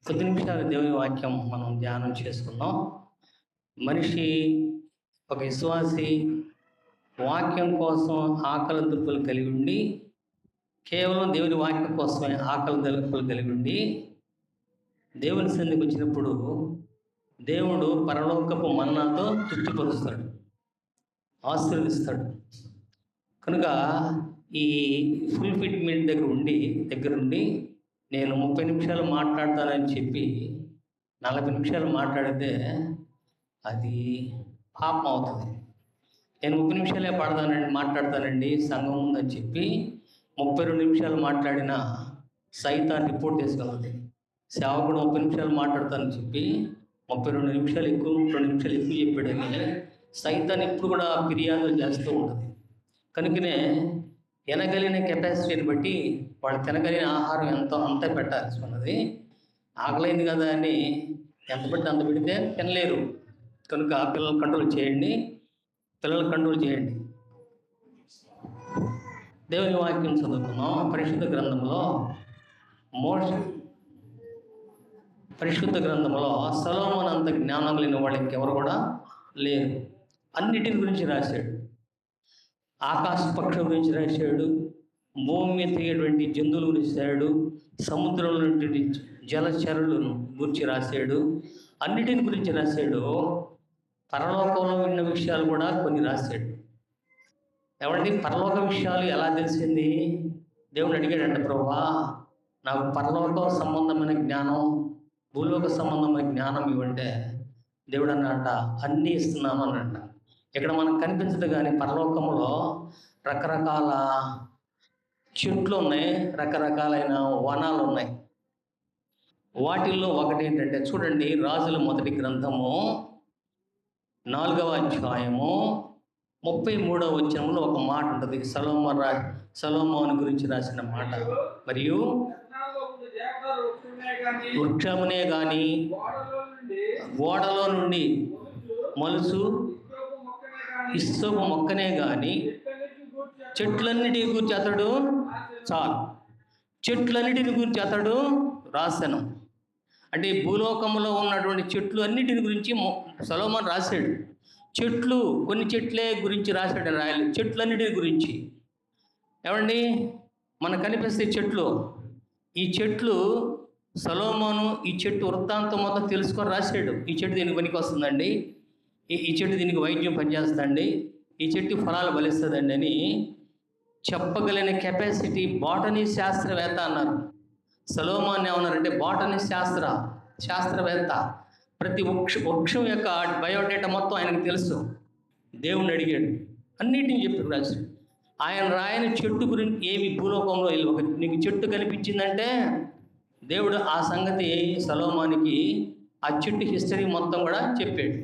కొద్ది నిమిషాలు దేవుని వాక్యం మనం ధ్యానం చేసుకుందాం. మనిషి ఒక విశ్వాసి వాక్యం కోసం ఆకలి దప్పులు కలిగి ఉండి, కేవలం దేవుని వాక్యం కోసమే ఆకలి దప్పులు కలిగి ఉండి, దేవుని సన్నిధికి వచ్చినప్పుడు దేవుడు పరలోకపు మన్నాతో తృప్తిపరుస్తాడు, ఆశీర్వదిస్తాడు. కనుక ఈ ఫుల్ ఫిట్మెంట్ దగ్గరుండి నేను 30 నిమిషాలు మాట్లాడతానని చెప్పి 40 నిమిషాలు మాట్లాడితే అది పాపం అవుతుంది. నేను 30 నిమిషాలే మాట్లాడతానండి సంఘం ఉందని చెప్పి 32 నిమిషాలు మాట్లాడినా సైతాన్ రిపోర్ట్ చేసుకోవాలి. సేవకుడు 30 నిమిషాలు మాట్లాడతానని చెప్పి 32 నిమిషాలు ఎక్కువ 2 నిమిషాలు ఎక్కువ చెప్పాడని సైతాన్ ఇప్పుడు కూడా ఫిర్యాదులు చేస్తూ ఉంటుంది. కనుకనే తినగలిగిన కెపాసిటీని బట్టి వాళ్ళు తినగలిగిన ఆహారం అంతా పెట్టాల్సి ఉన్నది. ఆకలైంది కదా అని ఎంత పెడితే అంత పెడితే తినలేరు. కనుక పిల్లలు కంట్రోల్ చేయండి. దేవుని వాక్యం చదువుకున్నాం. పరిశుద్ధ గ్రంథంలో సొలొమోను అంత జ్ఞానం లేని వాళ్ళు ఇంకెవరు కూడా లేరు. అన్నిటిని గురించి రాశాడు. ఆకాశ పక్షుల గురించి రాశాడు, భూమి మీద తిరిగేటువంటి జంతువుల గురించి రాశాడు, సముద్రంలో నుండి జలచరులను గురించి రాశాడు, అన్నిటిని గురించి రాశాడు. పరలోకంలో ఉన్న విషయాలు కూడా కొన్ని రాశాడు. ఏమంటే పరలోక విషయాలు ఎలా తెలిసింది? దేవుడు అడిగాడంట, ప్రభువా నాకు పరలోక సంబంధమైన జ్ఞానం, భూలోక సంబంధమైన జ్ఞానం ఇవ్వంటే దేవుడు అన్నట అన్నీ ఇస్తున్నాను అన్నట్ట. ఇక్కడ మనకు కనిపించదు కానీ పరలోకంలో రకరకాల చెట్లు ఉన్నాయి, రకరకాలైన వనాలు ఉన్నాయి. వాటిల్లో ఒకటి ఏంటంటే చూడండి, రాజుల మొదటి గ్రంథము 4వ అధ్యాయము 33వ వచనంలో ఒక మాట ఉంటుంది. సొలొమోను గురించి రాసిన మాట. మరియు వృక్షమునే కానీ గోడలో నుండి మలుసు ఇస్సోపు మొక్కనే కానీ చెట్లన్నిటి గురించి అతడు చెట్లన్నిటిని గురించి అతడు రాశాను. అంటే భూలోకంలో ఉన్నటువంటి చెట్లు అన్నిటిని గురించి సొలొమోను రాశాడు. కొన్ని చెట్లే గురించి రాశాడు, రాయలు చెట్లన్నిటిని గురించి. ఏమండి మనకు కనిపిస్తే చెట్లు, ఈ చెట్లు సొలొమోను ఈ చెట్టు వృత్తాంతం మొత్తం తెలుసుకొని రాశాడు. ఈ చెట్టు దీనికి పనికి వస్తుందండి, ఈ చెట్టు దీనికి వైద్యం పనిచేస్తుందండి, ఈ చెట్టు ఫలాలు బలిస్తుందండి అని చెప్పగలిగిన కెపాసిటీ బాటనీ శాస్త్రవేత్త అన్నారు. సొలొమోను ఏమన్నారంటే బాటనీ శాస్త్రవేత్త. ప్రతి వృక్షం యొక్క బయోడేటా మొత్తం ఆయనకు తెలుసు. దేవుణ్ణి అడిగాడు, అన్నిటిని చెప్పి రాశాడు. ఆయన రాయని చెట్టు గురించి ఏమి భూలోకంలో నీకు చెట్టు కనిపించిందంటే దేవుడు ఆ సంగతి సొలొమోనుకి ఆ చెట్టు హిస్టరీ మొత్తం కూడా చెప్పాడు.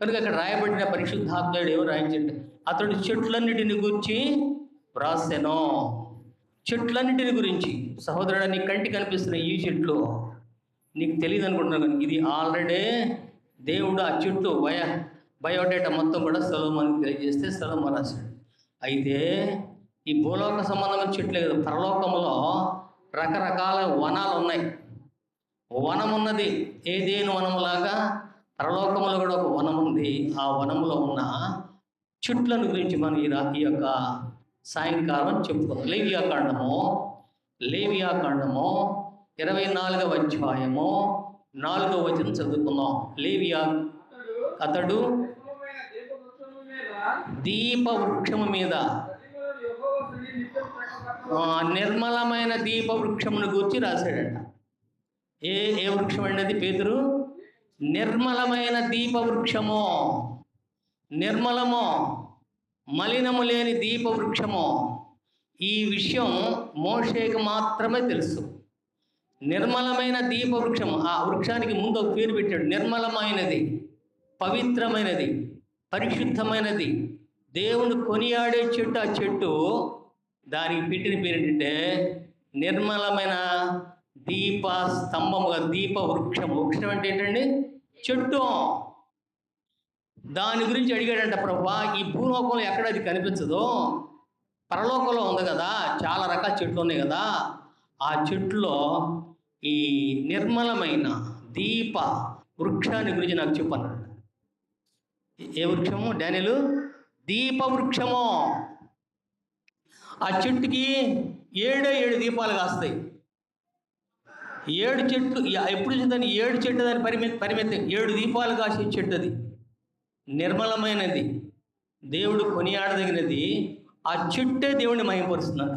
కనుక అక్కడ రాయబడిన పరిశుద్ధాత్ముడు ఏమో రాయించాడు, అతడు చెట్లన్నిటిని గురించి వ్రాసెను. చెట్లన్నిటిని గురించి. సహోదరుడు, నీ కంటికి కనిపిస్తున్న ఈ చెట్లు నీకు తెలియదు అనుకుంటున్నాను, కానీ ఇది ఆల్రెడీ దేవుడు ఆ చెట్టు బయోడేటా మొత్తం కూడా సొలొమోనుకి తెలియజేస్తే సొలొమోను రాశాడు. అయితే ఈ భూలోక సంబంధమైన చెట్లే కదా, పరలోకంలో రకరకాల వనాలు ఉన్నాయి. వనం ఉన్నది, ఏదేను వనములాగా పరలోకంలో కూడా ఒక వనం ఉంది. ఆ వనంలో ఉన్న చెట్లను గురించి మనం ఈ యొక్క సాయంకాలం చెప్పుకుందాం. లేవియాకాండము 24వ అధ్యాయము 4వ వచనం చదువుకుందాం. అతడు దీపవృక్షము మీద, నిర్మలమైన దీపవృక్షమును గూర్చి రాశాడంట. ఏ వృక్షం అనేది పేతురు? నిర్మలమైన దీపవృక్షము, నిర్మలము, మలినము లేని దీపవృక్షము. ఈ విషయం మోషేకు మాత్రమే తెలుసు. నిర్మలమైన దీపవృక్షము, ఆ వృక్షానికి ముందు ఒక పేరు పెట్టాడు, నిర్మలమైనది, పవిత్రమైనది, పరిశుద్ధమైనది, దేవుని కొనియాడే చెట్టు. ఆ చెట్టు దానికి పెట్టిన పేరు ఏంటంటే నిర్మలమైన దీప స్తంభముగా దీప వృక్షము. వృక్షం అంటే ఏంటండి? చెట్టు. దాని గురించి అడిగాడంట, ప్రభువా ఈ భూలోకంలో ఎక్కడ అది కనిపించదో, పరలోకంలో ఉంది కదా, చాలా రకాల చెట్లు ఉన్నాయి కదా, ఆ చెట్టులో ఈ నిర్మలమైన దీప వృక్షాన్ని గురించి నాకు చెప్పన్నాడు. ఏ వృక్షము డానియేలు? దీప వృక్షము. ఆ చెట్టుకి 7 దీపాలు కాస్తాయి. 7 చెట్లు ఎప్పుడు చూద్దాన్ని 7 చెట్టు దాని పరిమితి 7 దీపాలు కాసే చెట్టు. అది నిర్మలమైనది, దేవుడు కొనియాడదగినది. ఆ చెట్టే దేవుడిని మహిమపరుస్తుందంట.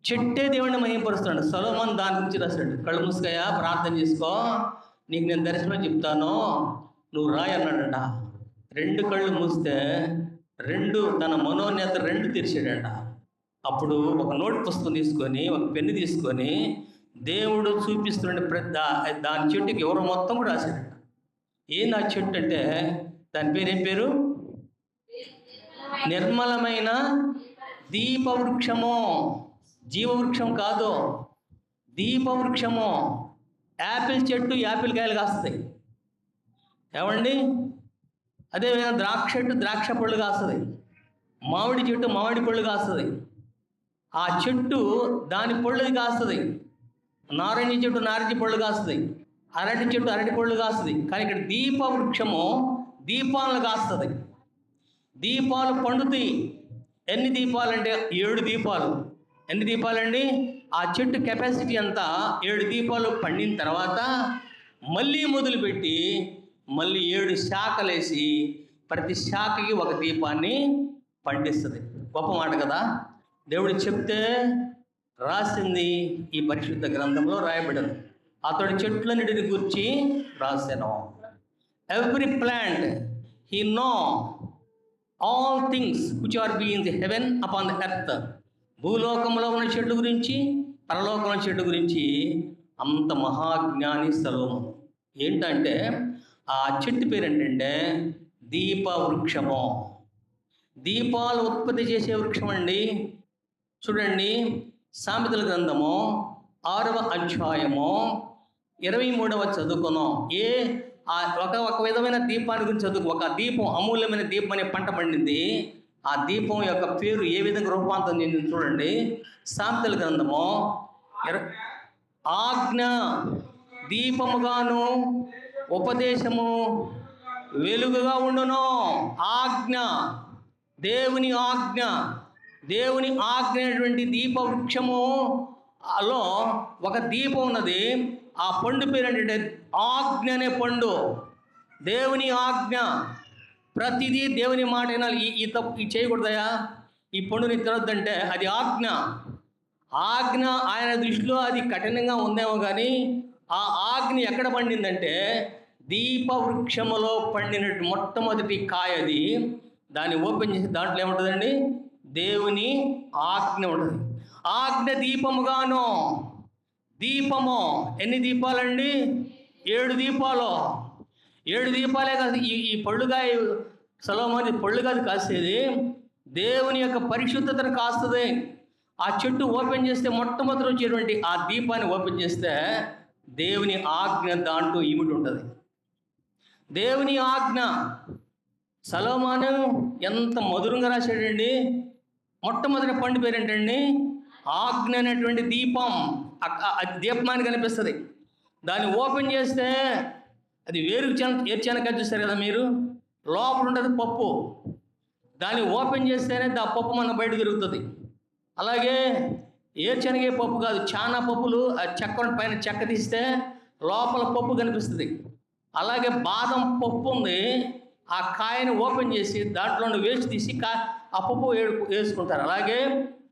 చెట్టే దేవుడిని మహిమపరుస్తున్నాడు. సొలొమోను దాని గురించి రాశాడు. కళ్ళు మూసుకయ్యా, ప్రార్థన చేసుకో, నీకు నేను దర్శనం చెప్తాను, నువ్వు రాయి అన్నాడంట. 2 కళ్ళు మూస్తే తన మనోనేత 2 తెరిచాడంట. అప్పుడు ఒక నోట్ పుస్తకం తీసుకొని, ఒక పెన్ను తీసుకొని దేవుడు చూపిస్తున్న దాని చెట్టుకి ఎవరో మొత్తం కూడా రాశాడంట. ఏంది ఆ చెట్టు అంటే దాని పేరు ఏం పేరు? నిర్మలమైన దీపవృక్షము. జీవవృక్షం కాదు, దీపవృక్షము. యాపిల్ చెట్టు యాపిల్ కాయలు కాస్తాయి, ఏమండి? అదేవిధంగా ద్రాక్ష చెట్టు ద్రాక్ష పళ్ళు కాస్తుంది, మామిడి చెట్టు మామిడి పళ్ళు కాస్తుంది. ఆ చెట్టు దాని పళ్ళు కాస్తుంది. నారింజ చెట్టు నారింజ పళ్ళు కాస్తుంది, అరటి చెట్టు అరటి పళ్ళు కాస్తుంది. కానీ ఇక్కడ దీపవృక్షము దీపాలను కాస్తుంది. దీపాలు పండుతాయి. ఎన్ని దీపాలు అంటే 7 దీపాలు. ఎన్ని దీపాలండి? ఆ చెట్టు కెపాసిటీ అంతా 7 దీపాలు పండిన తర్వాత మళ్ళీ మొదలుపెట్టి మళ్ళీ 7 శాఖలేసి ప్రతి శాఖకి ఒక దీపాన్ని పండిస్తుంది. గొప్ప మాట కదా. దేవుడు చెప్తే రాసింది ఈ పరిశుద్ధ గ్రంథంలో రాయబడింది. అతడు చెట్లన్నిటిని గురించి రాశాను. Every plant he know all things which are be in the heaven upon the earth. భూలోకంలో ఉన్న చెట్ల గురించి, పరలోకంలో చెట్ల గురించి అంత మహాజ్ఞాని సొలొమోను. ఏంటంటే ఆ చెట్టు పేరు ఏంటంటే దీపవృక్షము. దీపాలు ఉత్పత్తి చేసే వృక్షం అండి. చూడండి, సామెతల గ్రంథము 6వ అధ్యాయము 23వ చదువుకున్నాం. ఒక విధమైన దీపాన్ని గురించి చదువు. ఒక దీపం, అమూల్యమైన దీపం అనే పంట పండింది. ఆ దీపం యొక్క పేరు ఏ విధంగా రూపాంతరం చెందింది చూడండి. సామెతల గ్రంథము ఆజ్ఞ దీపముగాను ఉపదేశము వెలుగుగా ఉండును. ఆజ్ఞ, దేవుని ఆజ్ఞ. దేవుని ఆజ్ఞ అనేటువంటి దీపవృక్షములో ఒక దీపం ఉన్నది. ఆ పండు పేరు ఏంటంటే ఆజ్ఞ అనే పండు. దేవుని ఆజ్ఞ. ప్రతిదీ దేవుని మాట వినాలి. ఈ తప్పు ఈ చేయకూడదయా, ఈ పండుని తినొద్దంటే అది ఆజ్ఞ. ఆజ్ఞ ఆయన దృష్టిలో అది కఠినంగా ఉందేమో కానీ ఆ ఆజ్ఞ ఎక్కడ పండిందంటే దీపవృక్షములో పండిన మొట్టమొదటి కాయ అది. దాన్ని ఓపెన్ చేసి దాంట్లో ఏముంటుందండి? దేవుని ఆజ్ఞ ఉంటుంది. ఆజ్ఞ దీపముగాను. దీపము ఎన్ని దీపాలండి? 7 దీపాలు. 7 దీపాలే కాదు. ఈ పళ్ళుగాయ సొలొమోను పళ్ళు కాదు కాసేది, దేవుని యొక్క పరిశుద్ధతను కాస్తుంది. ఆ చెట్టు ఓపెన్ చేస్తే మొట్టమొదటి వచ్చేటువంటి ఆ దీపాన్ని ఓపెన్ చేస్తే దేవుని ఆజ్ఞ దాంట్లో ఇమిడి ఉంటుంది. దేవుని ఆజ్ఞ. సొలొమోను ఎంత మధురంగా రాశాడండి. మొట్టమొదటి పండు పేరు ఏంటండి? ఆజ్ఞ అనేటువంటి దీపం. దీపమాన్ని కనిపిస్తుంది. దాన్ని ఓపెన్ చేస్తే అది ఏర్చనక చూస్తారు కదా మీరు, లోపల ఉంటుంది పప్పు. దాన్ని ఓపెన్ చేస్తేనే ఆ పప్పు మన బయట తిరుగుతుంది. అలాగే ఏర్చనగే పప్పు కాదు, చాలా పప్పులు ఆ చెక్క పైన చెక్క తీస్తే లోపల పప్పు కనిపిస్తుంది. అలాగే బాదం పప్పు ఉంది, ఆ కాయని ఓపెన్ చేసి దాంట్లో వేస్ట్ తీసి ఆ పప్పు వేసుకుంటారు. అలాగే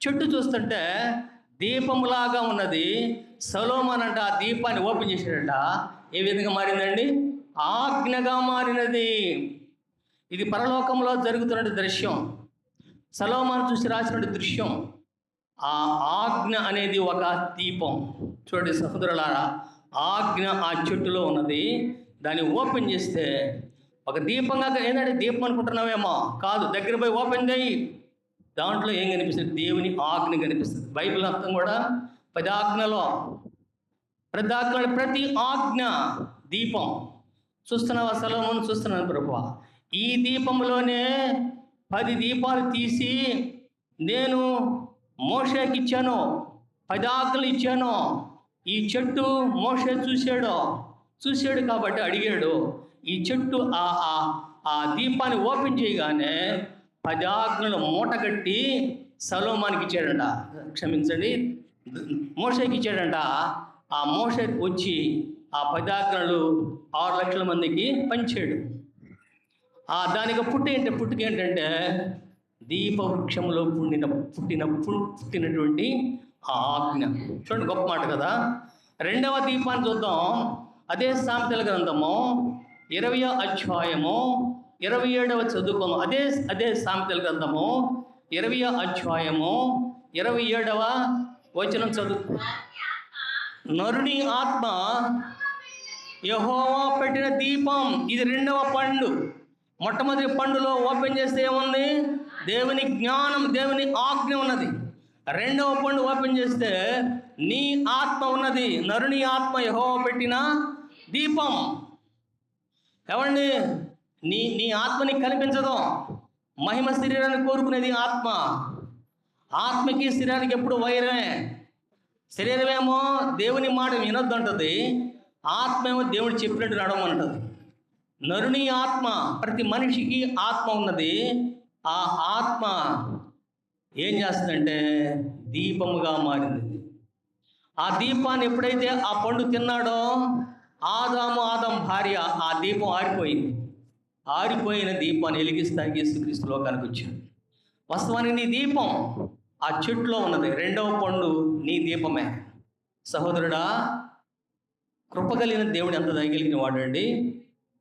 చెట్టు చూస్తుంటే దీపములాగా ఉన్నది. సొలొమోను అంట ఆ దీపాన్ని ఓపెన్ చేశాడంట. ఏ విధంగా మారిందండి? ఆజ్ఞగా మారినది. ఇది పరలోకంలో జరుగుతున్న దృశ్యం. సొలొమోను చూసి రాసిన దృశ్యం. ఆ ఆజ్ఞ అనేది ఒక దీపం. చూడండి సహోదరులారా, ఆజ్ఞ ఆ చెట్టులో ఉన్నది. దాన్ని ఓపెన్ చేస్తే ఒక దీపంగా, ఏంటంటే దీపం అనుకుంటున్నావేమో కాదు, దగ్గర పోయి ఓపెన్ చేయి. దాంట్లో ఏం కనిపిస్తుంది? దేవుని ఆజ్ఞ కనిపిస్తుంది. బైబిల్ అర్థం కూడా 10 ఆజ్ఞలో ప్రతి ఆజ్ఞ దీపం. చూస్తున్నావా సొలొమోను? చూస్తున్నాను ప్రభువా. ఈ దీపంలోనే 10 దీపాలు తీసి నేను మోషేకి ఇచ్చాను, 10 ఆజ్ఞలు ఇచ్చాను. ఈ చెట్టు మోషే చూశాడు కాబట్టి అడిగాడు. ఈ చెట్టు ఆ దీపాన్ని ఓపెన్ చేయగానే 10 ఆజ్ఞలు మూటగట్టి సొలొమోనుకి ఇచ్చాడంట. క్షమించండి, మోషేకి ఇచ్చాడంట. ఆ మోషే వచ్చి ఆ 10 ఆజ్ఞలు 6 లక్షల మందికి పంచాడు. దానికి పుట్టుక ఏంటంటే దీపవృక్షంలో పుట్టినటువంటి ఆ ఆజ్ఞ. చూడండి, గొప్ప మాట కదా. 2వ దీపాన్ని చూద్దాం. అదే సామెతల గ్రంథము 20వ అధ్యాయము 27వ చదువుకోము. అదే సామెతల గ్రంథము 20వ అధ్యాయము 27వ వచనం చదువు. నరుని ఆత్మ యెహోవా పెట్టిన దీపం. ఇది 2వ పండు. మొట్టమొదటి పండులో ఓపెన్ చేస్తే ఏముంది? దేవుని జ్ఞానం, దేవుని ఆజ్ఞ ఉన్నది. 2వ పండు ఓపెన్ చేస్తే నీ ఆత్మ ఉన్నది. నరుని ఆత్మ యెహోవా పెట్టిన దీపం. ఏమండి, నీ ఆత్మని కనిపించదు. మహిమ శరీరాన్ని కోరుకునేది ఆత్మ. ఆత్మకి శరీరానికి ఎప్పుడు వైరమే. శరీరమేమో దేవుని మాట వినొద్దు అంటుంది, ఆత్మ ఏమో దేవుడు చెప్పినట్టు నడవమంటుంది. నరుని ఆత్మ, ప్రతి మనిషికి ఆత్మ ఉన్నది. ఆ ఆత్మ ఏం చేస్తుందంటే దీపముగా మారింది. ఆ దీపాన్ని ఎప్పుడైతే ఆ పండు తిన్నాడో ఆదాం భార్య ఆ దీపం ఆరిపోయిన దీపాన్ని వెలిగిస్తానికి యేసుక్రీస్తు లోకానికి వచ్చాడు. వాస్తవానికి నీ దీపం ఆ చెట్టులో ఉన్నది. 2వ పండు నీ దీపమే. సహోదరుడా, కృపగలిగిన దేవుడు ఎంత దయగలిగిన వాడండి.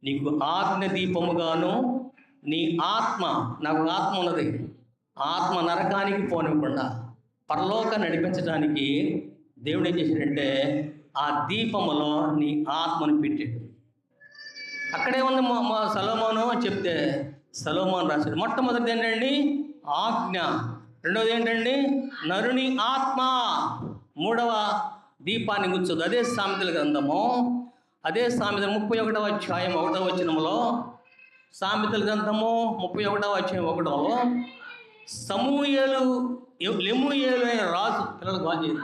నీకు ఆజ్ఞ దీపముగాను నీ ఆత్మ, నాకు ఆత్మ ఉన్నది, ఆత్మ నరకానికి పోనివ్వకుండా పరలోకాన్ని నడిపించడానికి దేవుడు ఏం చేశాడంటే ఆ దీపములో నీ ఆత్మను పెట్టాడు. అక్కడే ఉంది సొలొమోను అని చెప్తే సొలొమోను రాశాడు. మొట్టమొదటిది ఏంటండి? ఆజ్ఞ. 2వది ఏంటండి? నరుని ఆత్మ. 3వ దీపాన్ని కూర్చోదు. అదే సామెతల గ్రంథము, అదే సామెత 31వ అధ్యాయం 1వ వచనంలో, సామెతల గ్రంథము 31వ అధ్యాయం 1లో లెమూయేలు అయిన రాజు, పిల్లలకు బాగా చేయదు,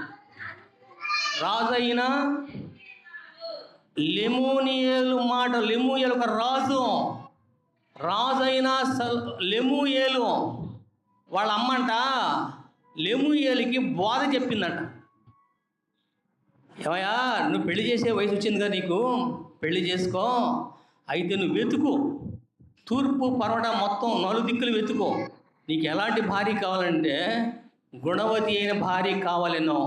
రాజు అయిన లెమూయేలు ఒక రాజు అయిన లెమూయేలు వాళ్ళ అమ్మంట లెమూయేలుకి బోధ చెప్పిందంట. ఏమయ్యా, నువ్వు పెళ్లి చేసే వయసు వచ్చిందిగా, నీకు పెళ్లి చేసుకో, అయితే నువ్వు వెతుకు, తూర్పు పరవడ మొత్తం 4 దిక్కులు వెతుకో. నీకు ఎలాంటి భార్య కావాలంటే గుణవతి అయిన భార్య కావాలేనో.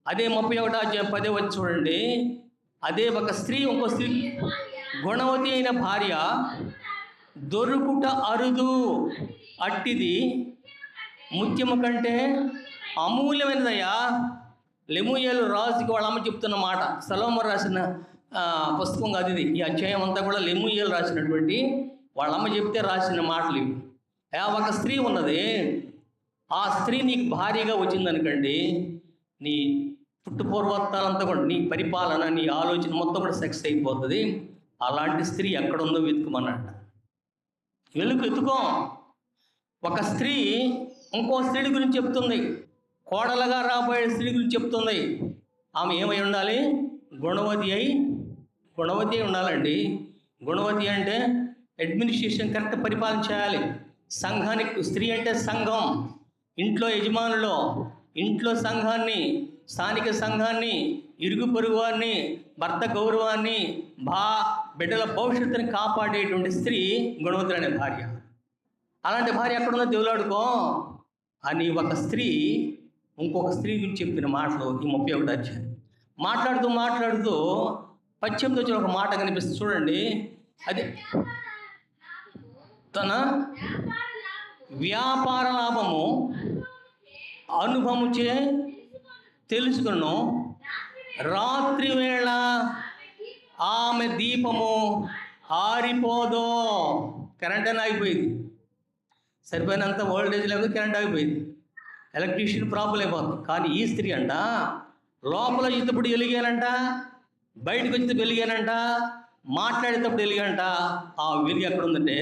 అదే 31వ అధ్యాయం 10వ వచ్చి చూడండి. అదే ఒక స్త్రీ, ఇంకో స్త్రీ గుణవతి అయిన భార్య దొరుకుట అరుదు, అట్టిది ముత్యము కంటే అమూల్యమైనదయ్యా. లెమూయేలు రాజుకి వాళ్ళ అమ్మ చెప్తున్న మాట. సొలొమోను రాసిన పుస్తకం కాదు ఇది. ఈ అధ్యాయం అంతా కూడా లెమూయేలు రాసినటువంటి వాళ్ళ అమ్మ చెప్తే రాసిన మాటలు ఇవి. ఒక స్త్రీ ఉన్నది, ఆ స్త్రీ నీకు భార్యగా వచ్చిందనుకోండి, నీ పుట్టుపూర్వత్తాలంతా కూడా, నీ పరిపాలన, నీ ఆలోచన మొత్తం కూడా సక్సెస్ అయిపోతుంది. అలాంటి స్త్రీ ఎక్కడుందో వెతుకుమన్నట్ట. వెతుకో. ఒక స్త్రీ ఇంకో స్త్రీ గురించి చెప్తుంది, కోడలుగా రాబోయే స్త్రీ గురించి చెప్తుంది. ఆమె ఏమై ఉండాలి? గుణవతి అయి ఉండాలండి. గుణవతి అంటే అడ్మినిస్ట్రేషన్ కరెక్ట్ పరిపాలన చేయాలి. సంఘానికి, స్త్రీ అంటే సంఘం, ఇంట్లో యజమానులు, ఇంట్లో సంఘాన్ని, స్థానిక సంఘాన్ని, ఇరుగు పొరుగు వారిని, భర్త గౌరవాన్ని, బిడ్డల భవిష్యత్తుని కాపాడేటువంటి స్త్రీ గుణవతులనే భార్య. అలాంటి భార్య ఎక్కడుందో దేవులాడుకో అని ఒక స్త్రీ ఇంకొక స్త్రీ గురించి చెప్పిన మాటలు ఈ 31వ అధ్యాయం. మాట్లాడుతూ 18వ వచ్చిన ఒక మాట కనిపిస్తుంది చూడండి. అది తన వ్యాపార లాభము అనుభవముచే తెలుసుకును, రాత్రి వేళ ఆమె దీపము ఆరిపోదో. కరెంట్ అని ఆగిపోయింది, సరిపోయినంత వోల్టేజ్ లేకపోతే కరెంట్ ఆగిపోయింది, ఎలక్ట్రీషియన్ ప్రాబ్లం అయిపోతుంది. కానీ ఈ స్త్రీ అంట లోపల ఇతప్పుడు వెలిగానంట, బయటకు వచ్చితే వెలిగానంట, మాట్లాడేటప్పుడు వెలిగానంట. ఆ వెలుగు ఎక్కడ ఉందంటే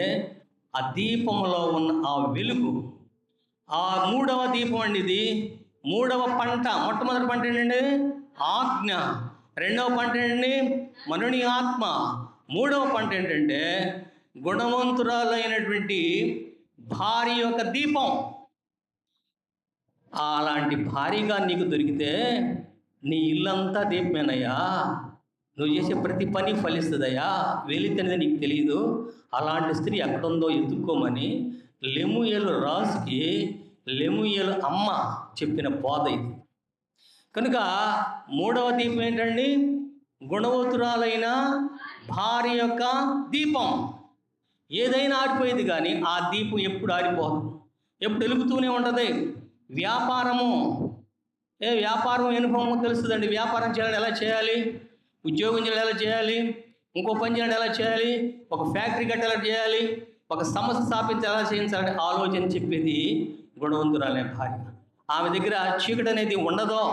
ఆ దీపంలో ఉన్న ఆ వెలుగు. ఆ 3వ దీపం అండి ఇది. 3వ పంట. మొట్టమొదటి పంట ఏంటండి? ఆజ్ఞ. రెండవ పంట ఏంటండి? మనుని ఆత్మ. మూడవ పంట ఏంటంటే గుణవంతురాలైనటువంటి భార్య యొక్క దీపం. అలాంటి భార్యగా నీకు దొరికితే నీ ఇల్లంతా దీపమేనయ్యా. నువ్వు చేసే ప్రతి పని ఫలిస్తుందయ్యా. వెళితేనేది నీకు తెలియదు. అలాంటి స్త్రీ ఎక్కడుందో ఎత్తుక్కోమని లెమూయేలు రాజుకి లెమూయేలు అమ్మ చెప్పిన బోధ ఇది. కనుక మూడవ దీపం ఏంటండి? గుణవంతురాలైన భార్య యొక్క దీపం. ఏదైనా ఆరిపోయేది కానీ ఆ దీపం ఎప్పుడు ఆరిపోదు, ఎప్పుడు వెలుగుతూనే ఉంటుంది. వ్యాపారము, వ్యాపారం అనుభవం తెలుస్తుందండి. వ్యాపారం చేయాలని ఎలా చేయాలి, ఉద్యోగం చేయాలి ఎలా చేయాలి, ఇంకో పని చేయాలి ఎలా చేయాలి, ఒక ఫ్యాక్టరీ కట్టి ఎలా చేయాలి, ఒక సంస్థ స్థాపించి ఎలా చేయించాలని ఆలోచన చెప్పేది గుణవంతురాలనే భార్య. ఆమె దగ్గర చీకటి అనేది ఉండదో,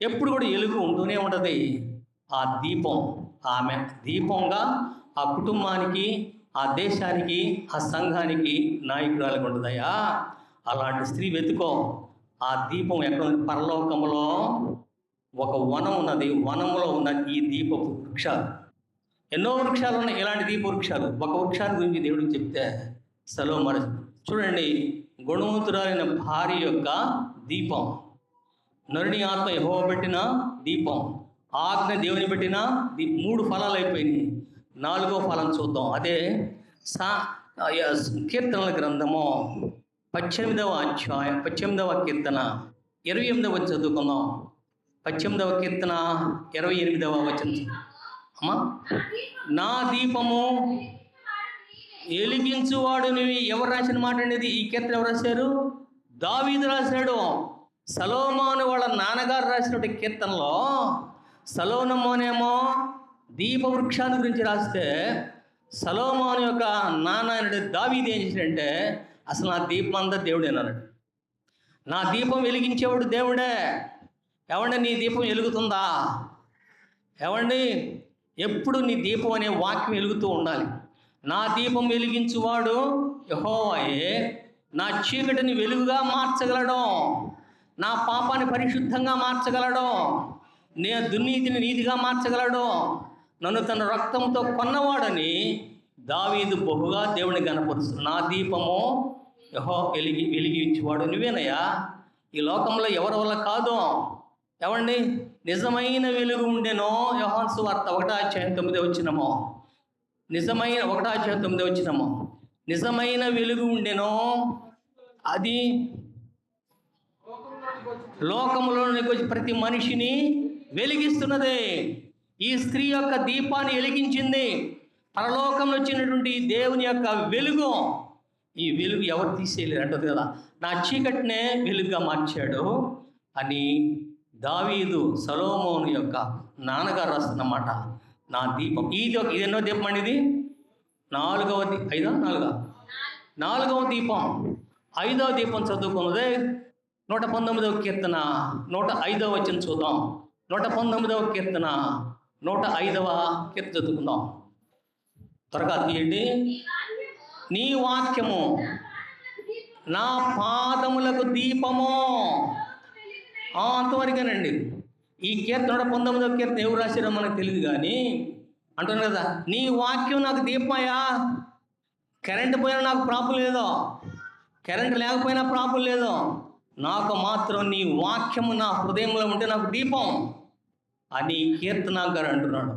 ఎప్పుడు కూడా వెలుగు ఉంటూనే ఉంటుంది. ఆ దీపం, ఆమె దీపంగా ఆ కుటుంబానికి, ఆ దేశానికి, ఆ సంఘానికి నాయకురాలుగా ఉంటుందయ్యా. అలాంటి స్త్రీ వెతుకో. ఆ దీపం ఎక్కడ ఉంది? పరలోకంలో ఒక వనం ఉన్నది. వనంలో ఉన్న ఈ దీపపు వృక్షాలు, ఎన్నో వృక్షాలు ఉన్నాయి. ఇలాంటి దీప వృక్షాలు. ఒక వృక్షాన్ని గురించి దేవుడికి చెప్తే సొలొమోను చూడండి, గుణవంతురాలైన భార్య యొక్క దీపం, నరుని ఆత్మ యెహోవా పెట్టిన దీపం, ఆజ్ఞ దేవుని పెట్టిన మూడు ఫలాలు అయిపోయినాయి. నాలుగో ఫలం చూద్దాం. అదే కీర్తనల గ్రంథము 18వ అధ్యాయం 18వ కీర్తన 28వ చదువుకుందాం. 18వ కీర్తన 28వ వచనం. అమ్మా, నా దీపము వెలిగించువాడు నువ్వు. ఎవరు రాసిన మాట అనేది? ఈ కీర్తన ఎవరు రాశారు? దావీదు రాశాడు. సొలొమోను వాళ్ళ నాన్నగారు రాసినటువంటి కీర్తనలో సొలొమోనేమో దీపవృక్షాన్ని గురించి రాస్తే, సొలొమోను యొక్క నాన్న అయినటువంటి దావీదు ఏం చేశాడంటే, అసలు నా దీపం అంతా దేవుడే అన్నాడు. నా దీపం వెలిగించేవాడు దేవుడే. ఎవండి నీ దీపం వెలుగుతుందా? ఎవండి, ఎప్పుడు నీ దీపం అనే వాక్యం వెలుగుతూ ఉండాలి. నా దీపం వెలిగించువాడు యెహోవాయే. నా చీకటిని వెలుగుగా మార్చగలడు, నా పాపాన్ని పరిశుద్ధంగా మార్చగలడు, నే దుర్నీతిని నీతిగా మార్చగలడు, నన్ను తన రక్తంతో కొన్నవాడని దావీదు బహుగా దేవుని గణపరుస్తుంది. నా దీపము వెలిగించేవాడు నువ్వేనయ్యా. ఈ లోకంలో ఎవరి వల్ల కాదు. ఎవండి, నిజమైన వెలుగు ఉండెనో. యోహాను సువార్త 1:9 వచ్చినమో, నిజమైన 1:9 వచ్చినమో, నిజమైన వెలుగు ఉండెనో, అది లోకంలోనికి వచ్చి ప్రతి మనిషిని వెలిగిస్తున్నదే. ఈ స్త్రీ యొక్క దీపాన్ని వెలిగించింది. పరలోకంలో వచ్చినటువంటి దేవుని యొక్క వెలుగు. ఈ వెలుగు ఎవరు తీసేయలేరు అంటుంది కదా. నా చీకటినే వెలుగుగా మార్చాడు అని దావీదు సొలొమోను యొక్క నాన్నగారు రాస్తున్నమాట. నా దీపం ఇది ఎన్నో దీపం అండి? ఇది నాలుగవ దీపం. 5వ దీపం చదువుకున్నదే 119వ కీర్తన 105వ వచనం చూద్దాం. 119వ కీర్తన 105వ కీర్తన చదువుకుందాం. త్వరగా తీయండి. నీ వాక్యము నా పాదములకు దీపము. అంతవరకేనండి. ఈ కీర్తన 119వ కీర్తన ఎవరు రాశారో మనకు తెలియదు కానీ అంటున్నారు కదా, నీ వాక్యం నాకు దీపమయ్యా. కరెంటు పోయినా నాకు ప్రాబ్లం లేదు, కరెంటు లేకపోయినా ప్రాబ్లం లేదు, నాకు మాత్రం నీ వాక్యము నా హృదయంలో ఉంటే నాకు దీపం అని కీర్తనాగారు అంటున్నాడు.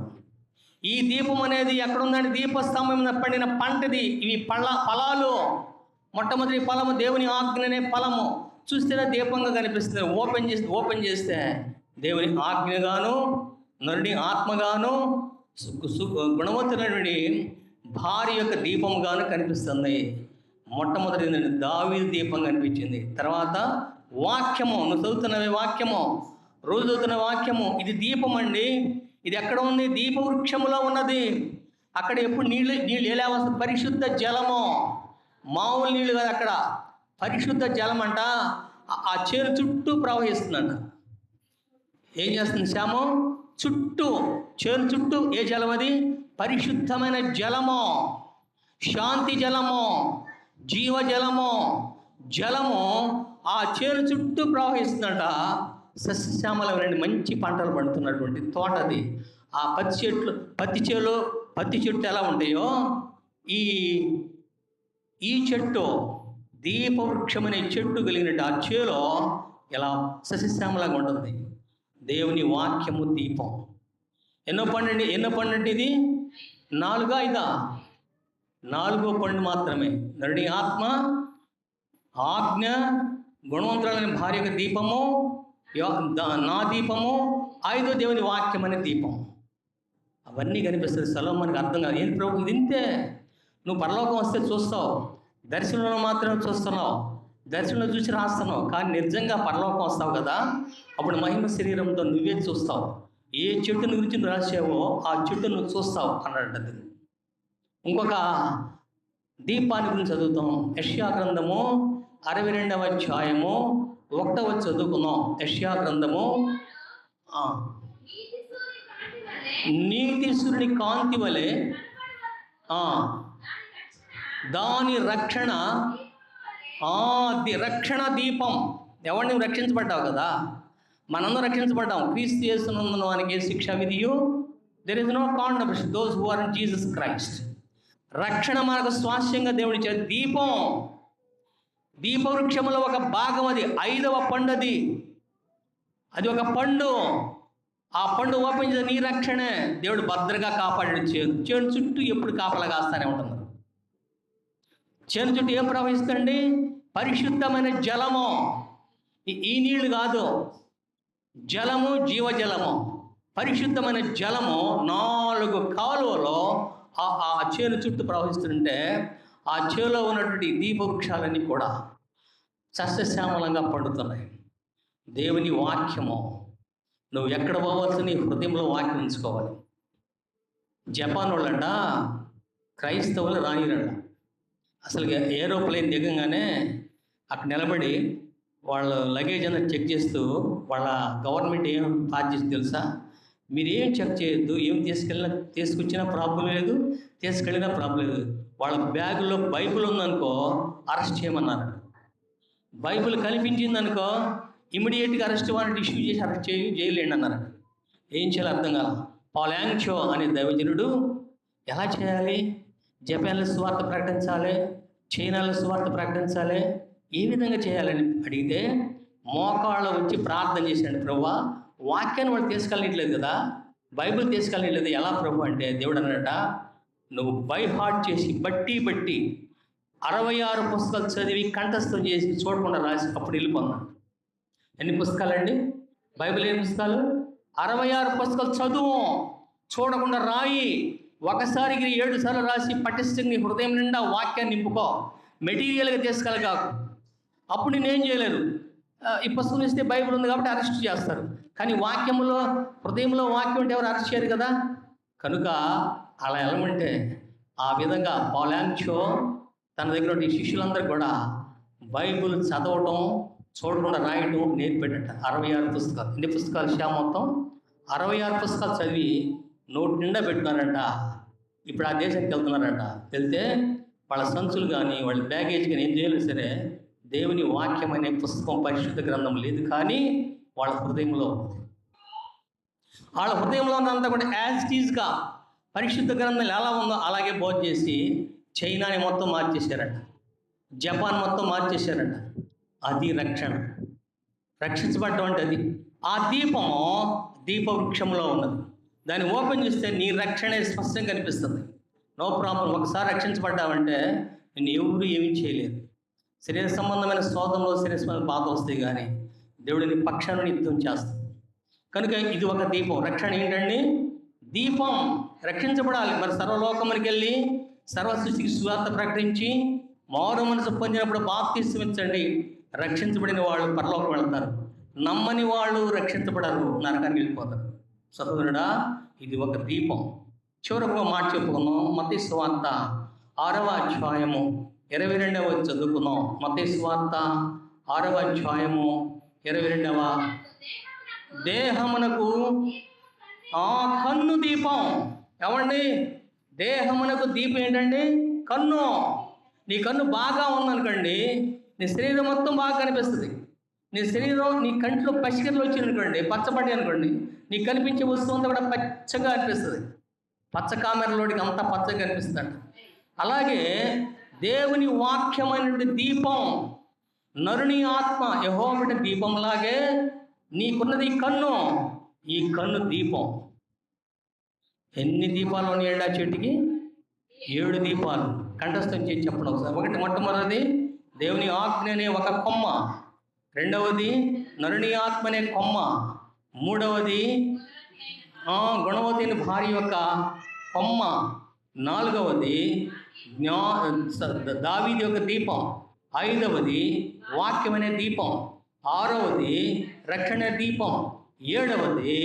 ఈ దీపం అనేది ఎక్కడుందండి? దీపస్తంభం మీద పండిన పంటది. ఇవి ఫలాలు. మొట్టమొదటి ఫలము దేవుని ఆజ్ఞ అనే ఫలము. చూస్తేనే దీపంగా కనిపిస్తుంది. ఓపెన్ చేస్తే దేవుని ఆజ్ఞగాను, నరుని ఆత్మగాను, గుణవంతులైనటువంటి భార్య యొక్క దీపంగాను కనిపిస్తుంది. మొట్టమొదటి దావీదు దీపం కనిపించింది. తర్వాత వాక్యము, నువ్వు చదువుతున్నవి వాక్యము, రోజు చదువుతున్న వాక్యము. ఇది దీపం అండి. ఇది ఎక్కడ ఉంది? దీపవృక్షములో ఉన్నది. అక్కడ ఎప్పుడు నీళ్ళు ఎలా వస్తుంది? పరిశుద్ధ జలము, మామూలు నీళ్ళు కాదు. అక్కడ పరిశుద్ధ జలం అంట. ఆ చేరు చుట్టూ ప్రవహిస్తుందంట. ఏం చేస్తుంది? శ్యాము చుట్టూ, చేరు చుట్టూ ఏ జలం అది? పరిశుద్ధమైన జలము, శాంతి జలము, జీవజలము. జలము ఆ చేరు చుట్టూ ప్రవహిస్తుందంట. సస్యశ్యామలమైన మంచి పంటలు పండుతున్నటువంటి తోట అది. ఆ పత్తి చెట్లు ఎలా ఉంటాయో ఈ ఈ చెట్టు దీపవృక్షం అనే చెట్టు కలిగినట్టు ఆ చేలో ఇలా సస్యశ్యామలంగా ఉంటుంది. దేవుని వాక్యము దీపం. ఎన్నో పండు ఇది? 4 5 4వ పండు మాత్రమే. నరుని ఆత్మ, ఆజ్ఞ, గుణవంతులైన భార్యకు దీపము, నా దీపము, 5వ దేవుని వాక్యం అనే దీపం. అవన్నీ కనిపిస్తుంది. సొలొమోనుకి అర్థం కాదు. ఏంటి ప్రభు ఇది ఇంతే? నువ్వు పరలోకం వస్తే చూస్తావు, దర్శనంలో మాత్రమే చూస్తున్నావు, దర్శనంలో చూసి రాస్తున్నావు. కానీ నిజంగా పరలోకం వస్తావు కదా, అప్పుడు మహిమ శరీరంతో నువ్వే చూస్తావు. ఏ చెట్టుని గురించి నువ్వు రాసావో ఆ చెట్టు నువ్వు చూస్తావు అన్నాడు. ఇంకొక దీపాన్ని గురించి చదువుతాం. యెషయా గ్రంథము 62వ అధ్యాయము 1వ చదువుకున్నాం. యెషయా గ్రంథము నీతి సూర్యుని కాంతి వలె దాని రక్షణ రక్షణ దీపం. ఎవరిని రక్షించబడ్డావు కదా, మనందరం రక్షించబడ్డాం. క్రీస్తు యేసునందున వానికి శిక్ష విధియు, there is no condemnation those who are in Jesus Christ. రక్షణ మనకు స్వాస్యంగా దేవుడిచ్చే దీపం. దీపవృక్షంలో ఒక భాగం అది. 5వ పండు అది ఒక పండు. ఆ పండు ఓపెన్ చేసే నీ రక్షణే. దేవుడు భద్రంగా కాపాడాడు. చేను చుట్టూ ఎప్పుడు కాపలా కాస్తానే ఉంటున్నారు. చేను చుట్టూ ఏం ప్రవహిస్తుంది? పరిశుద్ధమైన జలము. ఈ నీళ్లు కాదు, జలము, జీవజలము, పరిశుద్ధమైన జలము 4 కాలువలో ఆ చేను చుట్టూ ప్రవహిస్తుంటే ఆ చేలో ఉన్నటువంటి దీపవృక్షాలన్నీ కూడా సస్యశ్యామలంగా పండుతున్నాయి. దేవుని వాక్యము. నువ్వు ఎక్కడ పోవాల్సి నీ హృదయంలో వాక్యం ఉంచుకోవాలి. జపాన్ వాళ్ళంట క్రైస్తవులు రానిరంట. అసలు ఏరోప్లేన్ దిగంగానే అక్కడ నిలబడి వాళ్ళ లగేజ్ అంతా చెక్ చేస్తూ వాళ్ళ గవర్నమెంట్ ఏం పాస్ చేసి తెలుసా? మీరేం చెక్ చేయొద్దు, ఏం తీసుకొచ్చినా ప్రాబ్లం లేదు, తీసుకెళ్ళినా ప్రాబ్లం లేదు. వాళ్ళ బ్యాగులో బైబిల్ ఉందనుకో అరెస్ట్ చేయమన్నారు. బైబిల్ కనిపించిందనుకో ఇమీడియట్గా అరెస్ట్ వారెంట్ ఇష్యూ చేసి అరెస్ట్ చేయలేండి అన్నారు. ఏం చేయాలి అర్థం కాల. పాల్ యాంగ్చో అనే దైవజనుడు ఎలా చేయాలి? జపాన్లో సువార్త ప్రకటించాలి, చైనాలో సువార్త ప్రకటించాలి, ఏ విధంగా చేయాలని అడిగితే మోకాళ్ళ వచ్చి ప్రార్థన చేశాడు. ప్రభువా, వాక్యాన్ని వాళ్ళు తీసుకెళ్ళట్లేదు కదా, బైబిల్ తీసుకెళ్ళట్లేదు, ఎలా ప్రభు అంటే దేవుడు అన్నట, నువ్వు బై హార్ట్ చేసి బట్టి 66 పుస్తకాలు చదివి కంఠస్థం చేసి చూడకుండా రాసి అప్పుడు వెళ్ళిపోన్నాడు. ఎన్ని పుస్తకాలండి? బైబిల్ ఎన్ని పుస్తకాలు? 66 పుస్తకాలు చదువు, చూడకుండా రాయి. ఒకసారికి 7 సార్లు రాసి పటిష్టంగా నీ హృదయం నిండా వాక్యాన్ని నింపుకో. మెటీరియల్గా తీసుకెళ్ళగాకు. అప్పుడు నేనేం చేయలేరు. ఈ పుస్తకం ఇస్తే బైబిల్ ఉంది కాబట్టి అరెస్ట్ చేస్తారు. కానీ వాక్యంలో, హృదయంలో వాక్యం ఉంటే ఎవరు అరెస్ట్ చేయరు కదా. కనుక అలా వెళ్ళమంటే ఆ విధంగా పాల్ యాంగ్చో తన దగ్గర ఉన్న శిష్యులందరూ కూడా బైబిల్ చదవటం, చూడకుండా రాయటం నేర్పేటట. 66 పుస్తకాలు. ఎన్ని పుస్తకాలు శ్యామ్ మొత్తం? 66 పుస్తకాలు చదివి నోటి నిండా పెట్టుకున్నారంట. ఇప్పుడు ఆ దేశానికి వెళ్తున్నారంట. వెళ్తే వాళ్ళ సంచులు కానీ వాళ్ళ బ్యాగేజ్ కానీ ఏం చేయలేదు సరే, దేవుని వాక్యం అనే పుస్తకం, పరిశుద్ధ గ్రంథం లేదు, కానీ వాళ్ళ హృదయంలో ఉంది. వాళ్ళ హృదయంలో ఉన్నంతా కూడా యాజ్ ఇట్ ఈజ్గా పరిశుద్ధ గ్రంథం ఎలా ఉందో అలాగే బోధ చేసి చైనాని మొత్తం మార్చేశారట, జపాన్ మొత్తం మార్చేశారట. అది రక్షణ. రక్షించబడ్డం అంటే అది. ఆ దీపము దీపవృక్షంలో ఉన్నది. దాన్ని ఓపెన్ చేస్తే నీ రక్షణే స్పష్టంగా కనిపిస్తుంది. No problem. ఒకసారి రక్షించబడ్డావంటే నేను ఎవరు ఏమీ చేయలేరు. శరీర సంబంధమైన శోధంలో, శరీర సంబంధమైన బాధ వస్తాయి, కానీ దేవుడిని పక్షాన్ని యుద్ధం చేస్తాడు. కనుక ఇది ఒక దీపం. రక్షణ ఏంటండి? దీపం. రక్షించబడాలి. మరి సర్వలోకమునికి వెళ్ళి సర్వసృష్టికి సువార్త ప్రకటించి మారు మనసు పొందినప్పుడు బాప్తిస్మం రక్షించబడిన వాళ్ళు పరలోకం వెళ్తారు. నమ్మని వాళ్ళు రక్షించబడరు, నరకానికి వెళ్ళిపోతారు. సహోదరుడా, ఇది ఒక దీపం. చివరకు ఒక మాట చెప్పుకున్నాం. మత్తయి సువార్త 6వ అధ్యాయము 22వ చదువుకున్నాం. మత్తయి సువార్త 6వ అధ్యాయము 22వ. దేహమునకు కన్ను దీపం. ఏమండి? దేహమునకు దీపం ఏంటండి? కన్ను. నీ కన్ను బాగా ఉందనుకోండి, నీ శరీరం మొత్తం బాగా కనిపిస్తుంది. నీ శరీరం నీ కంట్లో పసికర్లు వచ్చిననుకోండి, పచ్చబడి అనుకోండి, నీకు కనిపించే వస్తువు అంతా కూడా పచ్చగా అనిపిస్తుంది. పచ్చ కామెరలోడికి అంతా పచ్చగా కనిపిస్తుందంట. అలాగే దేవుని వాక్యమైనటువంటి దీపం, నరుని ఆత్మ యెహోవా దీపంలాగే నీకున్నది కన్ను. ఈ కన్ను దీపం. ఎన్ని దీపాలు ఉన్నాయండి ఆ చెట్టుకి? 7 దీపాలు. కంఠస్థం చేసి చెప్పడం ఒకసారి. మొట్టమొదటిది దేవుని ఆజ్ఞ అనే ఒక కొమ్మ, రెండవది నరుని ఆత్మ అనే కొమ్మ, మూడవది గుణవతి భార్య యొక్క కొమ్మ, నాలుగవది దావీదు యొక్క దీపం, ఐదవది వాక్యం అనే దీపం, ఆరవది రక్షణ దీపం, ఏడవది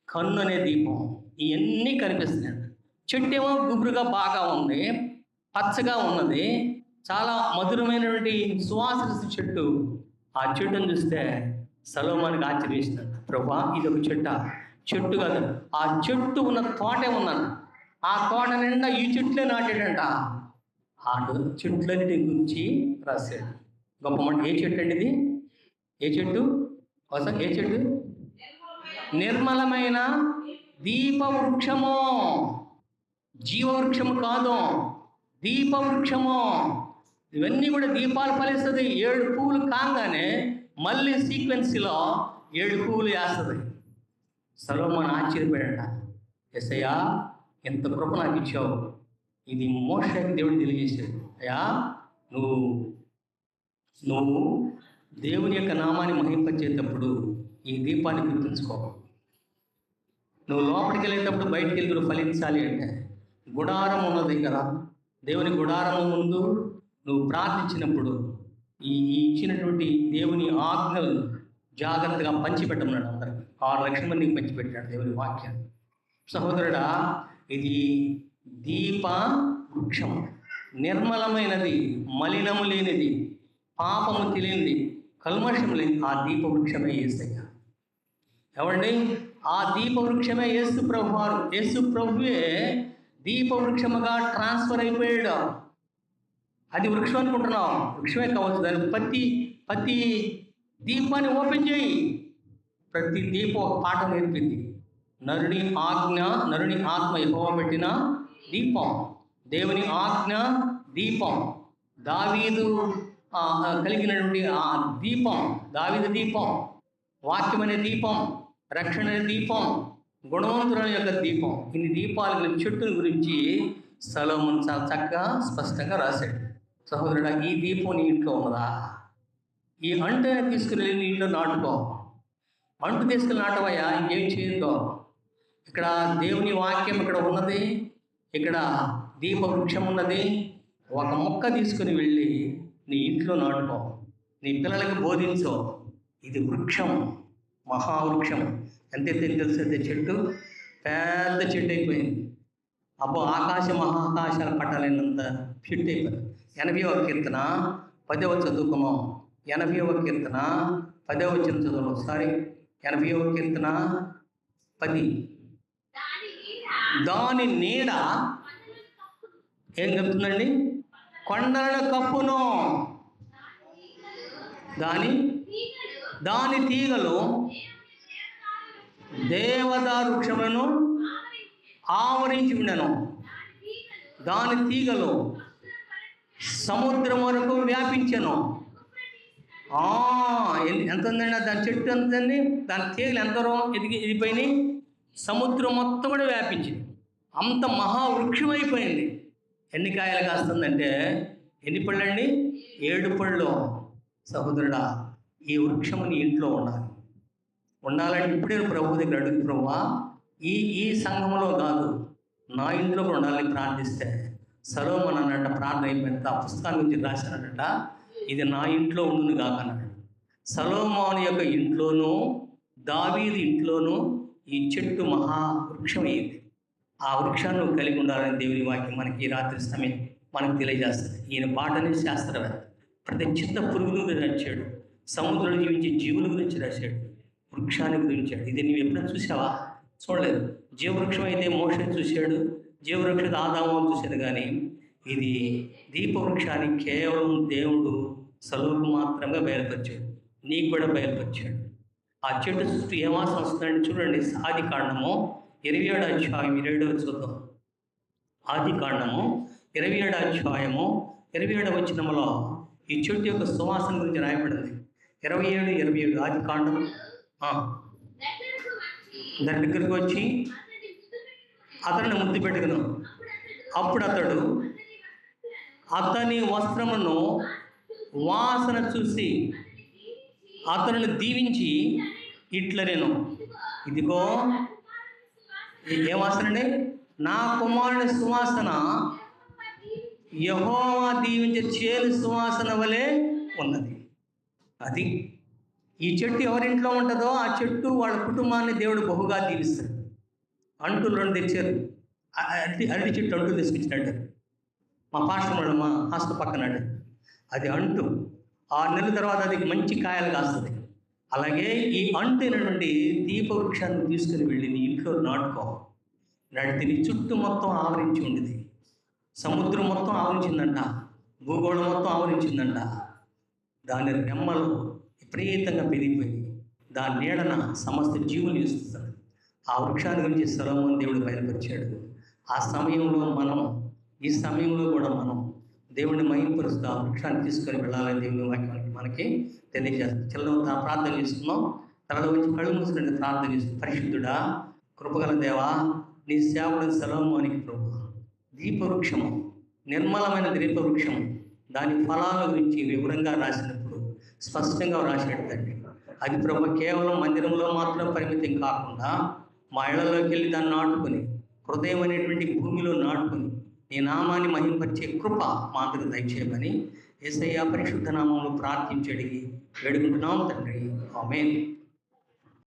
కన్ను అనే దీపం. ఇవన్నీ కనిపిస్తున్నాయి. చెట్టు ఏమో గుబురుగా బాగా ఉంది, పచ్చగా ఉన్నది, చాలా మధురమైనటువంటి సువాసన చెట్టు. ఆ చెట్టును చూస్తే సొలొమోనుకి ఆశ్చర్యేసినాడు. ప్రభా, ఇది ఒక చెట్టు కాదు, ఆ చెట్టు ఉన్న తోటే ఉన్నాను. ఆ తోట నిండా ఈ చెట్లే నాటాడంట. ఆ చెట్లన్నిటి గురించి రాశాడు. గొప్ప మాట. ఏ చెట్టు అండి ఇది? ఏ చెట్టు? ఏ చెట్టు? నిర్మలమైన దీపవృక్షము. జీవవృక్షము కాదు, దీపవృక్షము. ఇవన్నీ కూడా దీపాలు ఫలిస్తుంది. 7 పువ్వులు కాగానే మళ్ళీ సీక్వెన్స్లో 7 పువ్వులు వేస్తుంది. సొలొమోను ఆశ్చర్యపోయాడ. యేసయ్యా, ఎంత కృప నాకు ఇచ్చావు. ఇది మోషేకి దేవుడు తెలియజేశాడు. అయ్యా, నువ్వు దేవుని యొక్క నామాన్ని మహింపచేటప్పుడు ఈ దీపాన్ని గుర్తుంచుకో. నువ్వు లోపలికి వెళ్ళేటప్పుడు బయటికి వెళ్ళి ఫలించాలి అంటే గుడారం ఉన్నది కదా, దేవుని గుడారం ముందు నువ్వు ప్రార్థించినప్పుడు ఈ ఇచ్చినటువంటి దేవుని ఆజ్ఞలు జాగ్రత్తగా పంచిపెట్టమన్నాడు. అందరికి 6 లక్షల మందికి పంచిపెట్టాడు దేవుని వాక్యాన్ని. సహోదరుడా, ఇది దీప వృక్షం, నిర్మలమైనది, మలినము లేనిది, పాపము తెలియనిది, కల్మషం లేని ఆ దీప వృక్షమే యేసయ్య. ఎవండి? ఆ దీప వృక్షమే యేసు ప్రభు వారు. యేసు ప్రభువే దీప వృక్షముగా ట్రాన్స్ఫర్ అయిపోయాడు. అది వృక్షం అనుకుంటున్నావు, వృక్షమే కావచ్చు. దాని ప్రతి దీపాన్ని ఓపెన్ చేయి. ప్రతి దీపం ఒక పాఠం నేర్పింది. నరుని ఆత్మ యెహోవా పెట్టిన దీపం, దేవుని ఆజ్ఞ దీపం, దావీదు కలిగినటువంటి ఆ దీపం, దావీదు దీపం, వాక్యం అనే దీపం, రక్షణ అనే దీపం, గుణవంతుల యొక్క దీపం. ఇన్ని దీపాల చెట్టుల గురించి సొలొమోను చాలా చక్కగా స్పష్టంగా రాశాడు. సహోదరుడా, ఈ దీపం నీ ఇంట్లో ఉన్నదా? ఈ అంటు తీసుకుని నీ ఇంట్లో నాటుకో. అంటు తీసుకుని నాటవయ్యా, ఇంకేం చేయదో. ఇక్కడ దేవుని వాక్యం ఇక్కడ ఉన్నది, ఇక్కడ దీప వృక్షం ఉన్నది. ఒక మొక్క తీసుకుని వెళ్ళి నీ ఇంట్లో నాటుకో, నీ పిల్లలకి బోధించో. ఇది వృక్షం, మహావృక్షం. ఎంతైతే తెలిసైతే చెట్టు పెద్ద చెట్టు అయిపోయింది. అబ్బో, మహాకాశాల పట్టాలైనంత చెట్టు అయిపోయింది. 80వ కీర్తన 10వ చదువుకున్నాం. 80వ కీర్తన 10వ చదువుకున్నాం. ఒకసారి 80వ కీర్తన 10. దాని నీడ ఏం చెప్తుందండి? కొండలను కప్పును. దాని తీగలు దేవదారు వృక్షములను ఆవరించి ఉండను. దాని తీగలు సముద్రం వరకు వ్యాపించను. ఎంత ఉందండి దాని చెట్టు? ఎంతండి దాని తీగలు? ఎంతరో ఎదిగిపోయినాయి. సముద్రం మొత్తం కూడా వ్యాపించింది. అంత మహావృక్షం అయిపోయింది. ఎన్ని కాయలు కాస్తుందంటే ఎన్ని పళ్ళండి? 7 పళ్ళు. సహోదరుడా, ఈ వృక్షము నీ ఇంట్లో ఉండాలంటే ఇప్పుడే ప్రభు దగ్గర అడుగు. ప్రభువా, ఈ సంఘంలో కాదు, నా ఇంట్లో కూడా ఉండాలని ప్రార్థిస్తే సొలొమోను అన్నట్ట ప్రార్థన అయిపోయింది. ఆ పుస్తకాన్ని గురించి రాశానట, ఇది నా ఇంట్లో ఉండును కాకన్నాడు. సొలొమోను యొక్క ఇంట్లోనూ దావీదు ఇంట్లోనూ ఈ చెట్టు మహావృక్షం అయ్యింది. ఆ వృక్షాన్ని నువ్వు కలిగి ఉండాలని దేవుని వాక్యం మనకి ఈ రాత్రి సమయం మనకు తెలియజేస్తుంది. ఈయన బాటని శాస్త్రవేత్త. ప్రతి చిత్త పురుగుల గురించి రాశాడు, సముద్రంలో జీవించే జీవుల గురించి రాశాడు, వృక్షాన్ని గురించి. ఇది నువ్వు ఎప్పుడైనా చూసావా? చూడలేదు. జీవవృక్షం అయితే మోషే చూశాడు, జీవవృక్షం ఆదాము చూశాడు. కానీ ఇది దీపవృక్షాన్ని కేవలం దేవుడు సొలొమోను మాత్రంగా బయలుపరిచాడు. నీకు కూడా బయలుపరిచాడు. ఆ చెట్టు చుట్టూ ఏ వాసన వస్తుందంటే చూడండి, ఆది కాండము 27వ అధ్యాయం 27వ చూద్దాం. ఆది కాండము 27వ అధ్యాయము 27వ వచనములో ఈ చెట్టు యొక్క సువాసన గురించి రాయబడింది. 27 ఆది కాండం. దాని దగ్గరికి వచ్చి అతన్ని ముద్దు పెట్టుకును. అప్పుడు అతడు అతని వస్త్రమును వాసన చూసి అతను దీవించి ఇట్లా నేను, ఇదిగో ఏ వాసన అండి? నా కుమారుని సువాసన యెహోవా దీవించే చేదు సువాసన వలె ఉన్నది. అది ఈ చెట్టు ఎవరింట్లో ఉంటుందో ఆ చెట్టు వాళ్ళ కుటుంబాన్ని దేవుడు బహుగా దీవిస్తాడు. అంటులు 2 తెచ్చారు. అరటి చెట్టు అంటులు తీసుకొచ్చినట్టు మా పాస్టర్ వాళ్ళు మా హాస్టల్ పక్కన అది అంటు 6 నెలల తర్వాత అది మంచి కాయలు కాస్తుంది. అలాగే ఈ అంటైనటువంటి దీపవృక్షాన్ని తీసుకుని వెళ్ళి నీ ఇంట్లో నాటుకో. నాటితే నీ చుట్టూ మొత్తం ఆవరించి ఉండేది. సముద్రం మొత్తం ఆవరించిందంట, భూగోళం మొత్తం ఆవరించిందంట. దాని రెమ్మలు విపరీతంగా పెరిగిపోయి దాని నీడన సమస్త జీవులు ఇస్తుంది. ఆ వృక్షాన్ని గురించి సొలొమోను దేవుడు బయలుపరిచాడు. ఆ సమయంలో ఈ సమయంలో కూడా మనం దేవుడిని మహిమపరుస్తూ ఆ వృక్షాన్ని తీసుకొని వెళ్ళాలని దేవుని వాక్యానికి మనకి తెలియజేస్తాం. చిల్లర ప్రార్థన చేస్తున్నాం. తలలో వచ్చి కళ్ళు మూసుకుంటే ప్రార్థన చేస్తున్నాం. పరిశుద్ధుడా, కృపగల దేవా, నీ సేవకుడు సొలొమోనుకి ప్రభు దీపవృక్షము, నిర్మలమైన దీపవృక్షము, దాని ఫలాల గురించి వివరంగా రాసినప్పుడు స్పష్టంగా రాసినట్టు అది ప్రభు కేవలం మందిరంలో మాత్రం పరిమితం కాకుండా మా ఇళ్లలోకి వెళ్ళి దాన్ని నాటుకొని, హృదయం అనేటువంటి భూమిలో నాటుకొని నీ నామాన్ని మహింపరిచే కృప మా అందరికి దయచేయమని యేసయ్య పరిశుద్ధ నామంలో ప్రార్థించి అడిగి వేడుకుంటున్నాం తండ్రి. ఆమేన్.